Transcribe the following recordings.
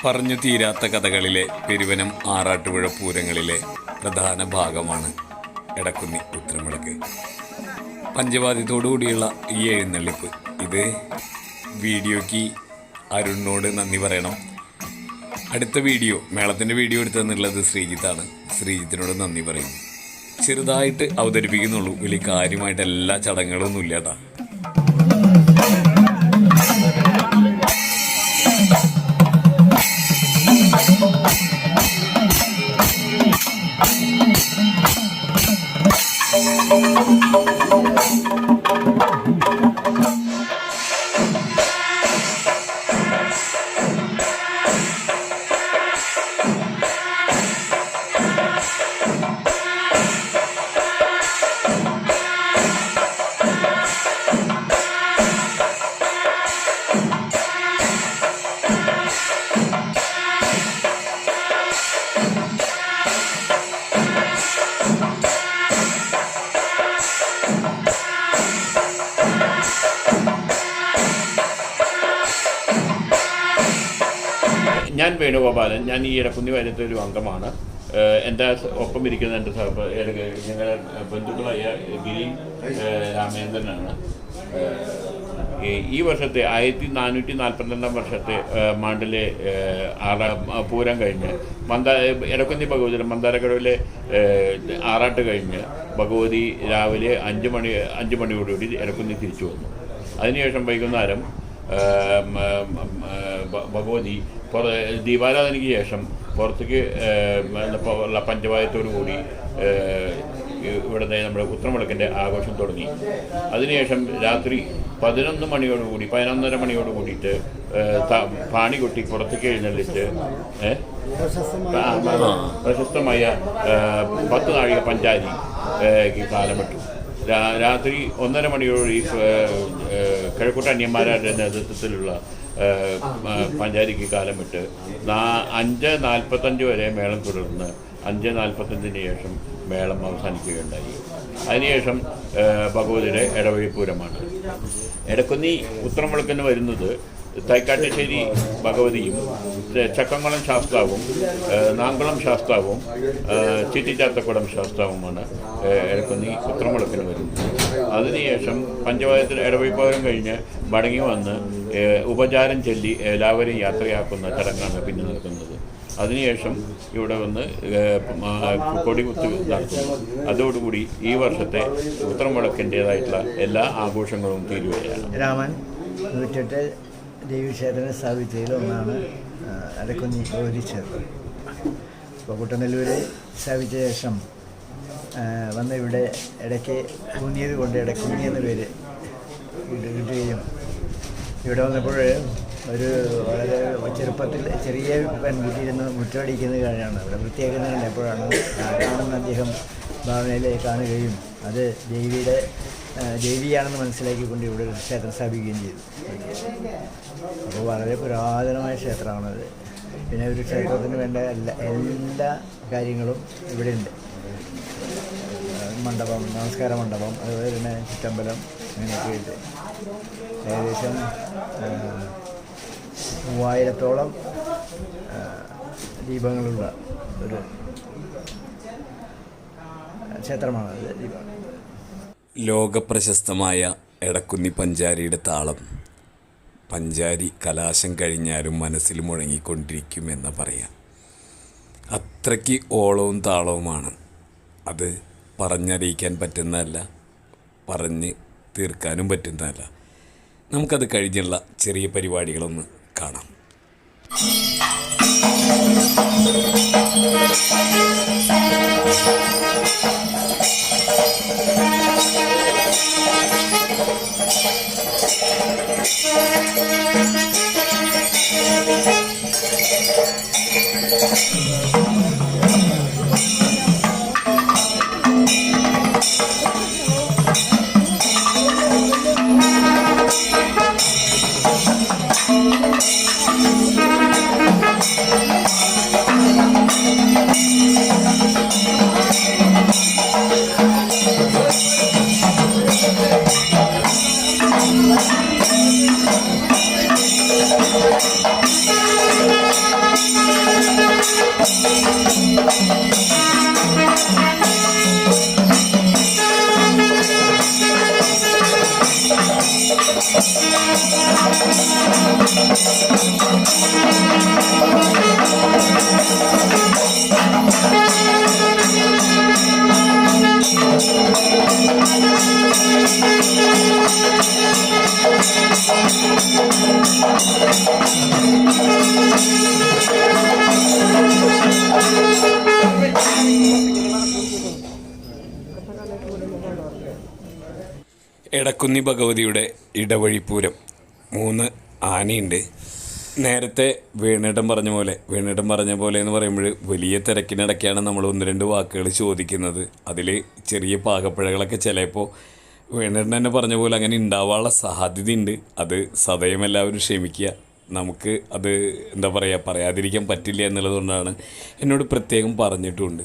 പറഞ്ഞു തീരാത്ത കഥകളിലെ പെരുവനം ആറാട്ടുപുഴ പൂരങ്ങളിലെ പ്രധാന ഭാഗമാണ് എടക്കുന്നി ഉത്രംവിളക്ക്. പഞ്ചവാദ്യത്തോടുകൂടിയുള്ള ഈ എഴുന്നള്ളിപ്പ്, ഇത് വീഡിയോയ്ക്ക് അരുണിനോട് നന്ദി പറയണം. അടുത്ത വീഡിയോ, മേളത്തിൻ്റെ വീഡിയോ എടുത്തെന്നുള്ളത് ശ്രീജിത്താണ്. ശ്രീജിത്തിനോട് നന്ദി പറയുന്നു. ചെറുതായിട്ട് അവതരിപ്പിക്കുന്നുള്ളൂ, വലിയ കാര്യമായിട്ട് എല്ലാ ചടങ്ങുകളൊന്നും ഇല്ല കേട്ടോ. ഞാൻ വേണുഗോപാലൻ. ഞാൻ ഈ ഇടക്കുന്നി വയലത്തെ ഒരു അംഗമാണ്. എൻ്റെ ഒപ്പം ഇരിക്കുന്ന എൻ്റെ ഞങ്ങളുടെ ബന്ധുക്കളായ ഗിരി രാമേന്ദ്രനാണ്. ഈ വർഷത്തെ 1442 വർഷത്തെ മാണ്ടിലെ പൂരം കഴിഞ്ഞ് ഇടക്കുന്നി ഭഗവതി മന്ദാരക്കടവിലെ ആറാട്ട് കഴിഞ്ഞ് ഭഗവതി രാവിലെ 5 മണിയോടുകൂടി ഇടക്കുന്നി തിരിച്ചു വന്നു. അതിനുശേഷം വൈകുന്നേരം ഭഗവതി ദീപാരാധനയ്ക്ക് ശേഷം പുറത്തേക്ക് പഞ്ചവാദ്യത്തോടു കൂടി ഇവിടുത്തെ നമ്മുടെ ഉത്രംവിളക്കിൻ്റെ ആഘോഷം തുടങ്ങി. അതിനുശേഷം രാത്രി 11:30 മണിയോട് കൂടിയിട്ട് പാണി കൊട്ടി പുറത്തേക്ക് എഴുന്നള്ളിച്ച് പ്രശസ്തമായ 10 നാഴിക പഞ്ചാരിക്ക് കാലമിട്ടു. രാത്രി 1:30 മണിയോട് കിഴക്കൂട്ട അന്യന്മാരുടെ നേതൃത്വത്തിലുള്ള പഞ്ചാരിക്ക് കാലമിട്ട് 5:45 വരെ മേളം തുടർന്ന് 5:45 ശേഷം മേളം അവസാനിക്കുകയുണ്ടായി. അതിനുശേഷം ഭഗവതിയുടെ ഇടവഴിപ്പൂരമാണ്. ഇടക്കുന്നി ഉത്രംവിളക്കിന് വരുന്നത് തൈക്കാട്ടുശ്ശേരി ഭഗവതിയും ചക്കംകുളം ശാസ്താവും നാങ്കുളം ശാസ്താവും ചിറ്റിച്ചാത്തക്കുളം ശാസ്താവുമാണ് ഇടക്കുന്നി ഉത്രംവിളക്കിന് വരുന്നത്. അതിനുശേഷം പഞ്ചവാദ്യത്തിൽ ഇടവഴിപ്പൂരം കഴിഞ്ഞ് മടങ്ങി വന്ന് ഉപചാരം ചൊല്ലി എല്ലാവരെയും യാത്രയാക്കുന്ന ചടങ്ങാണ് പിന്നെ നടക്കുന്നത്. അതിനുശേഷം ഇവിടെ വന്ന് കൊടികുത്ത് നടത്തുന്നു. അതോടുകൂടി ഈ വർഷത്തെ ഉത്രംവിളക്കിൻ്റേതായിട്ടുള്ള എല്ലാ ആഘോഷങ്ങളും തീരുകയാണ്. രാമൻ 108 ദേവീക്ഷേത്ര സ്ഥാപിച്ചതിൽ ഒന്നാണ് ഇടക്കുന്നി ഭഗവതി ക്ഷേത്രം. ഇപ്പോൾ കുട്ടനെല്ലൂർ സ്ഥാപിച്ച ശേഷം വന്ന് ഇവിടെ ഇടയ്ക്ക് ഊന്നിയത് കൊണ്ട് ഇടക്കുന്നി എന്ന പേര് കിട്ടുകയും ഇവിടെ വന്നപ്പോൾ ഒരു വളരെ ചെറുപ്പത്തിൽ ചെറിയ പെൺകുട്ടി ഇരുന്ന് മുറ്റമടിക്കുന്നത് കാര്യമാണ് ഇവിടെ വൃത്തിയാക്കുന്നത് കണ്ടപ്പോഴാണ് ആരാണെന്ന് അദ്ദേഹം ഭാവനയിൽ കാണുകയും അത് ദേവിയാണെന്ന് മനസ്സിലാക്കിക്കൊണ്ട് ഇവിടെ ഒരു ക്ഷേത്രം സ്ഥാപിക്കുകയും ചെയ്തു. അപ്പോൾ വളരെ പുരാതനമായ ക്ഷേത്രമാണത്. പിന്നെ ഒരു ക്ഷേത്രത്തിന് വേണ്ട എല്ലാ കാര്യങ്ങളും ഇവിടെയുണ്ട്. മണ്ഡപം, നമസ്കാര മണ്ഡപം, അതുപോലെ തന്നെ ചുറ്റമ്പലം, അങ്ങനെയൊക്കെ ഉണ്ട്. ഏകദേശം 3000-ഓളം ദീപങ്ങളുള്ള ഒരു ക്ഷേത്രമാണത്. ലോകപ്രശസ്തമായ എടക്കുന്നി പഞ്ചാരിയുടെ താളം പഞ്ചാരി കലാശം കഴിഞ്ഞാലും മനസ്സിൽ മുഴങ്ങിക്കൊണ്ടിരിക്കുമെന്ന് പറയാം. അത്രയ്ക്ക് ഓളവും താളവുമാണ്. അത് പറഞ്ഞറിയിക്കാൻ പറ്റുന്നതല്ല, പറഞ്ഞ് തീർക്കാനും പറ്റുന്നതല്ല. നമുക്കത് കഴിഞ്ഞുള്ള ചെറിയ പരിപാടികളൊന്ന് കാണാം. എടക്കുന്നി ഭഗവതിയുടെ ഇടവഴിപ്പൂരം 3 ആനയുണ്ട്. നേരത്തെ വേണേട്ടൻ പറഞ്ഞ പോലെ എന്ന് പറയുമ്പോൾ വലിയ തിരക്കിനിടയ്ക്കാണ് നമ്മൾ 1-2 വാക്കുകൾ ചോദിക്കുന്നത്. അതിൽ ചെറിയ പാകപ്പിഴകളൊക്കെ ചിലപ്പോൾ വേണേട്ടൻ തന്നെ പറഞ്ഞ പോലെ അങ്ങനെ ഉണ്ടാവാനുള്ള സാധ്യതയുണ്ട്. അത് സദയം എല്ലാവരും ക്ഷമിക്കുക. നമുക്ക് അത് എന്താ പറയുക, പറയാതിരിക്കാൻ പറ്റില്ല എന്നുള്ളതുകൊണ്ടാണ് എന്നോട് പ്രത്യേകം പറഞ്ഞിട്ടുമുണ്ട്.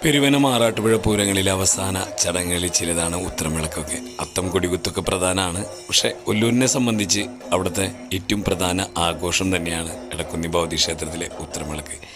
പെരുവനം ആറാട്ടുപുഴ പൂരങ്ങളിലെ അവസാന ചടങ്ങുകളിൽ ചിലതാണ് ഉത്തരമിളക്കൊക്കെ. അത്തം കൊടികുത്തൊക്കെ പ്രധാനമാണ്. പക്ഷേ ഒല്ലൂരിനെ സംബന്ധിച്ച് അവിടുത്തെ ഏറ്റവും പ്രധാന ആഘോഷം തന്നെയാണ് എടക്കുന്നി ഭഗവതി ക്ഷേത്രത്തിലെ ഉത്തരമിളക്ക്.